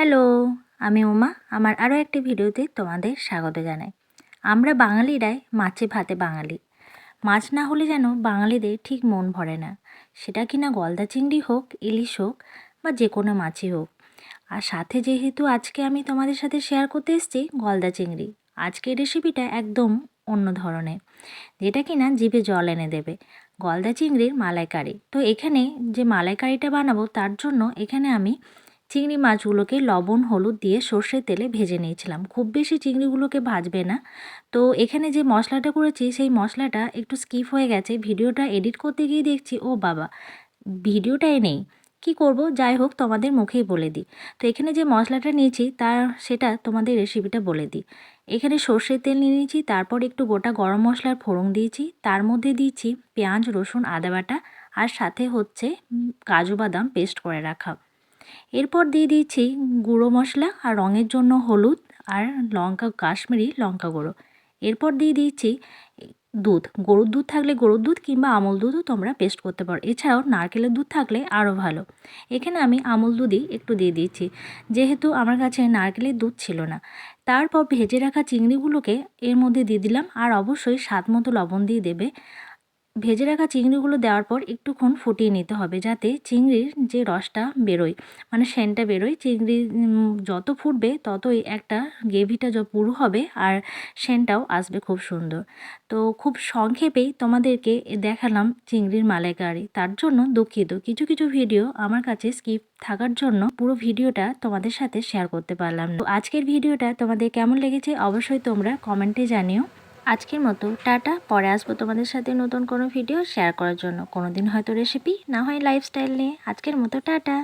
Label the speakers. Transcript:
Speaker 1: Hello, আমি উমা। আমার আরও একটি ভিডিওতে তোমাদের স্বাগত জানাই। আমরা বাঙালিরাই মাছে ভাতে বাঙালি। মাছ না হলে যেন বাঙালিদের ঠিক মন ভরে না। সেটা কিনা গলদা চিংড়ি হোক, ইলিশ হোক বা যে কোনো মাছই হোক। আর সাথে যেহেতু আজকে আমি তোমাদের সাথে শেয়ার করতে এসেছি গলদা চিংড়ি। আজকের রেসিপিটা একদম অন্য ধরনের, যেটা কিনা জিভে জল এনে দেবে। গলদা চিংড়ির মালাইকারি। তো এখানে যে মালাইকারিটা বানাবো তার জন্য এখানে আমি চিংড়ি মাছগুলোকে লবণ হলুদ দিয়ে সর্ষের তেলে ভেজে নিয়েছিলাম। খুব বেশি চিংড়িগুলোকে ভাজবে না। তো এখানে যে মশলাটা করেছি সেই মশলাটা একটু স্কিপ হয়ে গেছে। ভিডিওটা এডিট করতে গিয়ে দেখছি ও বাবা, ভিডিওটাই নেই। কি করব, যাই হোক তোমাদের মুখেই বলে দিই। তো এখানে যে মশলাটা নিয়েছি সেটা তোমাদের রেসিপিটা বলে দিই। এখানে সর্ষের তেল নিয়ে নিয়েছি, তারপর একটু গোটা গরম মশলার ফোড়ন দিয়েছি, তার মধ্যে দিয়েছি পেঁয়াজ রসুন আদা বাটা, আর সাথে হচ্ছে কাজু বাদাম পেস্ট করে রাখা। এরপর দিয়ে দিয়েছি গুঁড়ো মশলা আর রঙের জন্য হলুদ আর কাশ্মীরি লঙ্কা গুঁড়ো। এরপর দিয়ে দিয়েছি দুধ। গরুর দুধ থাকলে গরুর দুধ কিংবা আমুল দুধও তোমরা পেস্ট করতে পারো। এছাড়াও নারকেলের দুধ থাকলে আরও ভালো। এখানে আমি আমুল দুধই একটু দিয়ে দিয়েছি, যেহেতু আমার কাছে নারকেলের দুধ ছিল না। তারপর ভেজে রাখা চিংড়িগুলোকে এর মধ্যে দিয়ে দিলাম, আর অবশ্যই স্বাদ মতো লবণ দিয়ে দেবে। ভেজে রাখা চিংড়িগুলো দেওয়ার পর একটুক্ষণ ফুটিয়ে নিতে হবে, যাতে চিংড়ির যে রসটা বেরোয়, মানে সেন্টটা বেরোয়। চিংড়ি যত ফুটবে ততই একটা গ্রেভিটা পুরো হবে আর সেন্টটাও আসবে খুব সুন্দর। তো খুব সংক্ষেপেই তোমাদেরকে দেখালাম চিংড়ির মালাইকারি। তার জন্য দুঃখিত, কিছু কিছু ভিডিও আমার কাছে স্কিপ থাকার জন্য পুরো ভিডিওটা তোমাদের সাথে শেয়ার করতে পারলাম না। তো আজকের ভিডিওটা তোমাদের কেমন লেগেছে অবশ্যই তোমরা কমেন্টে জানিও। আজকের মতো টাটা। পরে আসবো তোমাদের সাথে নতুন কোনো ভিডিও শেয়ার করার জন্য, কোনো দিন হয়তো রেসিপি, না হয় লাইফস্টাইল নিয়ে। আজকের মতো টাটা।